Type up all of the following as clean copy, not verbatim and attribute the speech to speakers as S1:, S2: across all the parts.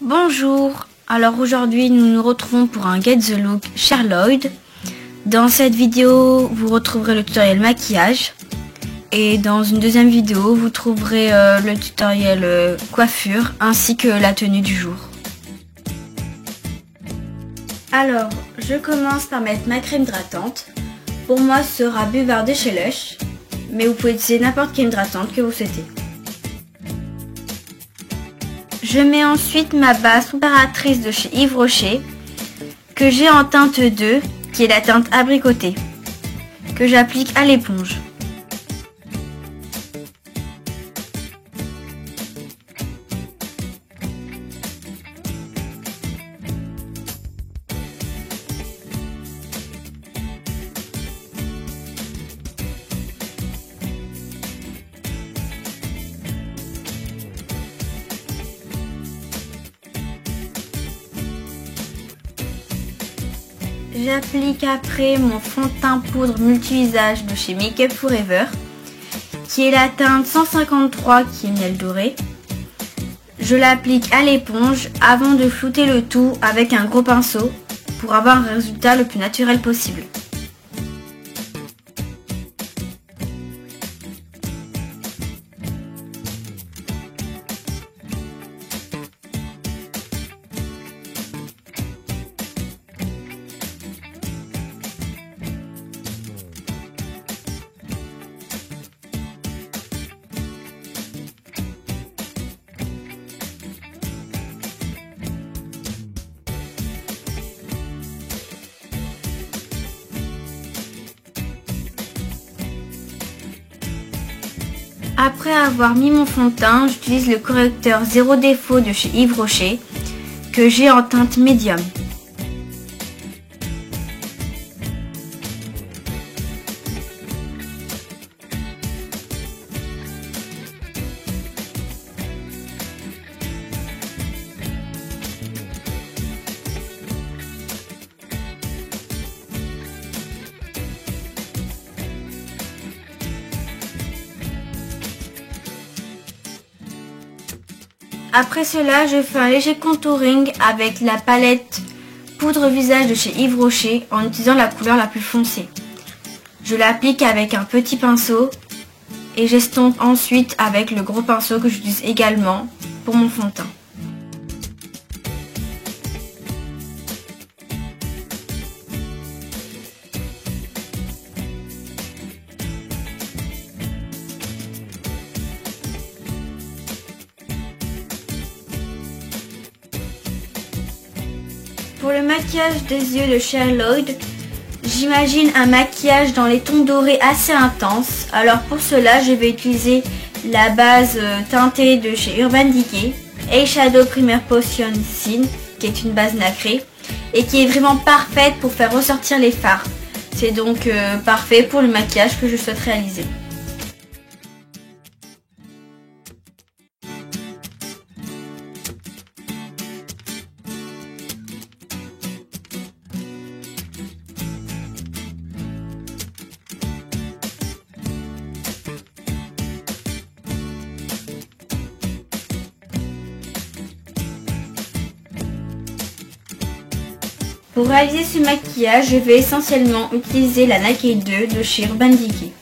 S1: Bonjour, alors aujourd'hui nous nous retrouvons pour un Get the Look Cher Lloyd. Dans cette vidéo vous retrouverez le tutoriel maquillage et dans une deuxième vidéo vous trouverez le tutoriel coiffure ainsi que la tenue du jour. Alors je commence par mettre ma crème hydratante. Pour moi ce sera Buvard de chez Lush, mais vous pouvez utiliser n'importe quelle hydratante que vous souhaitez. Je mets ensuite ma base préparatrice de chez Yves Rocher, que j'ai en teinte 2, qui est la teinte abricotée, que j'applique à l'éponge. J'applique après mon fond de teint poudre multi-visage de chez Make Up Forever, qui est la teinte 153 qui est miel doré. Je l'applique à l'éponge avant de flouter le tout avec un gros pinceau pour avoir un résultat le plus naturel possible. Après avoir mis mon fond de teint, j'utilise le correcteur Zéro Défaut de chez Yves Rocher, que j'ai en teinte médium. Après cela, je fais un léger contouring avec la palette poudre visage de chez Yves Rocher en utilisant la couleur la plus foncée. Je l'applique avec un petit pinceau et j'estompe ensuite avec le gros pinceau que j'utilise également pour mon fond de teint. Pour le maquillage des yeux de Cher Lloyd, j'imagine un maquillage dans les tons dorés assez intense. Alors pour cela, je vais utiliser la base teintée de chez Urban Decay, Eyeshadow Primer Potion Sin, qui est une base nacrée et qui est vraiment parfaite pour faire ressortir les fards. C'est donc parfait pour le maquillage que je souhaite réaliser. Pour réaliser ce maquillage, je vais essentiellement utiliser la Naked 2 de chez Urban Decay.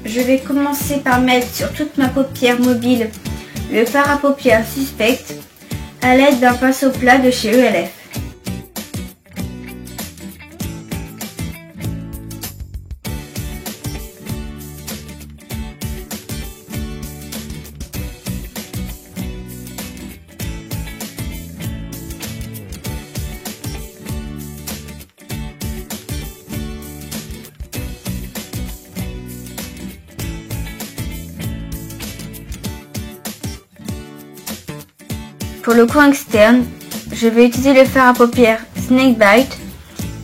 S1: Je vais commencer par mettre sur toute ma paupière mobile le fard à paupières Suspect à l'aide d'un pinceau plat de chez ELF. Pour le coin externe, je vais utiliser le fard à paupières Snakebite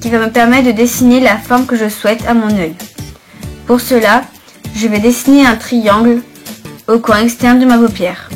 S1: qui va me permettre de dessiner la forme que je souhaite à mon œil. Pour cela, je vais dessiner un triangle au coin externe de ma paupière.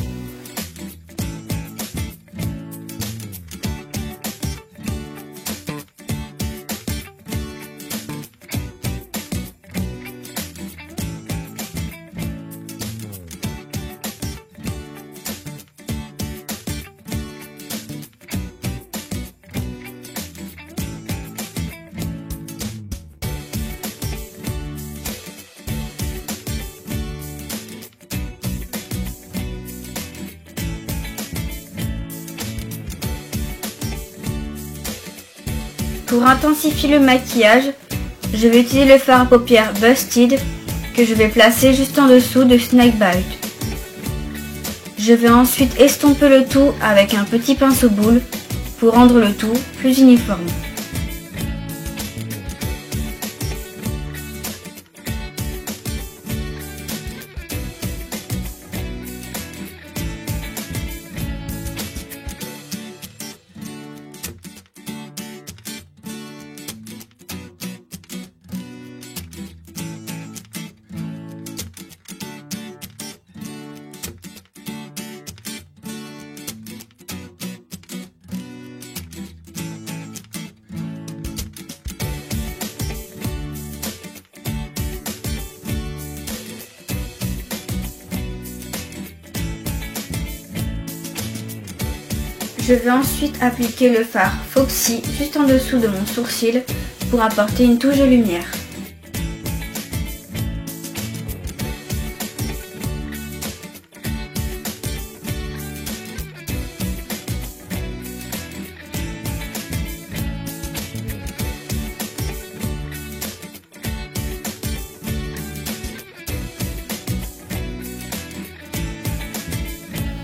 S1: Pour intensifier le maquillage, je vais utiliser le fard à paupières Busted que je vais placer juste en dessous de Snakebite. Je vais ensuite estomper le tout avec un petit pinceau boule pour rendre le tout plus uniforme. Je vais ensuite appliquer le fard Foxy juste en dessous de mon sourcil pour apporter une touche de lumière.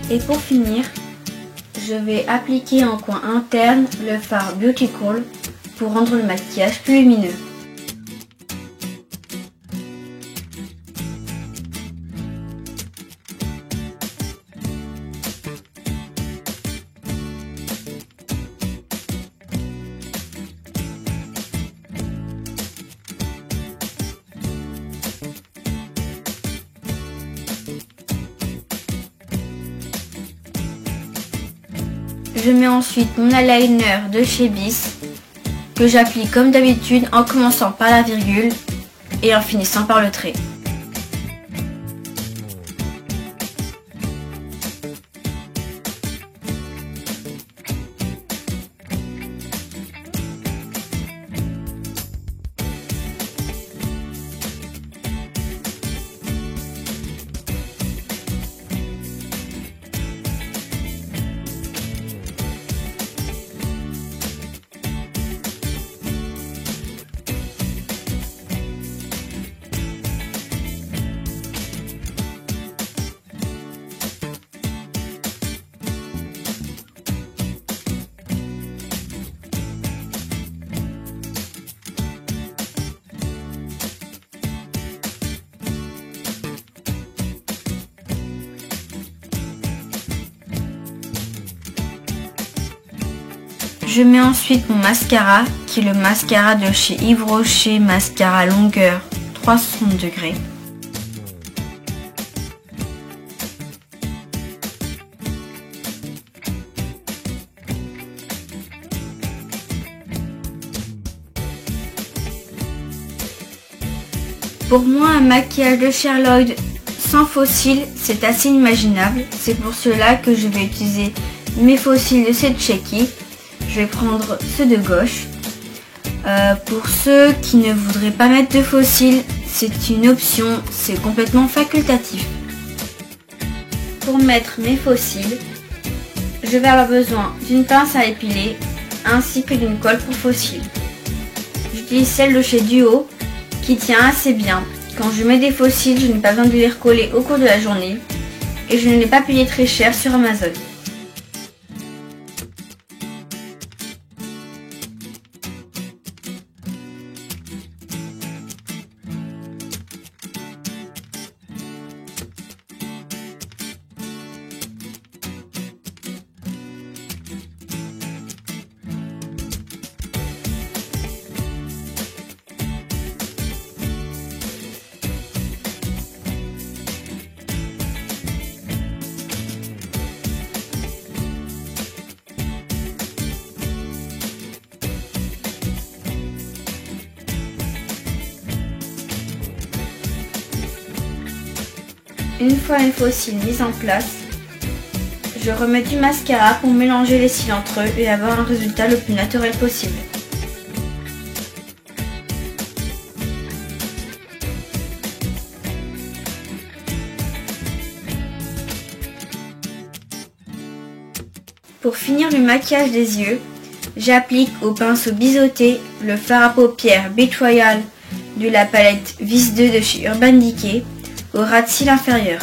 S1: Et pour finir, je vais appliquer en coin interne le fard Beautiful pour rendre le maquillage plus lumineux. Je mets ensuite mon eyeliner de chez Bis que j'applique comme d'habitude en commençant par la virgule et en finissant par le trait. Je mets ensuite mon mascara, qui est le mascara de chez Yves Rocher, mascara longueur 360 degrés. Pour moi, un maquillage de Cher Lloyd sans faux cils, c'est assez inimaginable. C'est pour cela que je vais utiliser mes faux cils de chez Checky. Je vais prendre ceux de gauche. Pour ceux qui ne voudraient pas mettre de faux cils, c'est une option, c'est complètement facultatif. Pour mettre mes faux cils, je vais avoir besoin d'une pince à épiler ainsi que d'une colle pour faux cils. J'utilise celle de chez Duo qui tient assez bien. Quand je mets des faux cils, je n'ai pas besoin de les recoller au cours de la journée et je ne l'ai pas payé très cher sur Amazon. Une fois mes faux cils mis en place, je remets du mascara pour mélanger les cils entre eux et avoir un résultat le plus naturel possible. Pour finir le maquillage des yeux, j'applique au pinceau biseauté le fard à paupières Beach Royal de la palette Vis 2 de chez Urban Decay au ras de cils inférieur.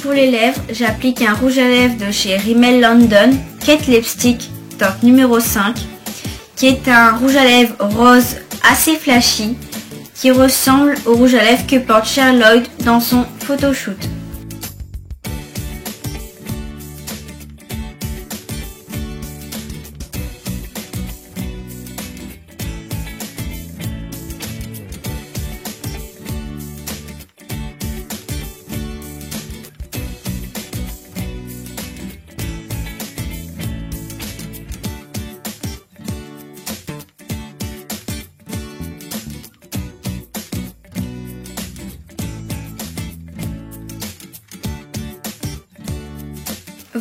S1: Pour les lèvres, j'applique un rouge à lèvres de chez Rimmel London, Kate Lipstick, teinte numéro 5, qui est un rouge à lèvres rose assez flashy, qui ressemble au rouge à lèvres que porte Cheryl Lloyd dans son photoshoot.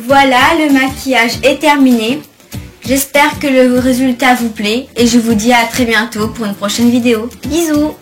S1: Voilà, le maquillage est terminé. J'espère que le résultat vous plaît et je vous dis à très bientôt pour une prochaine vidéo. Bisous!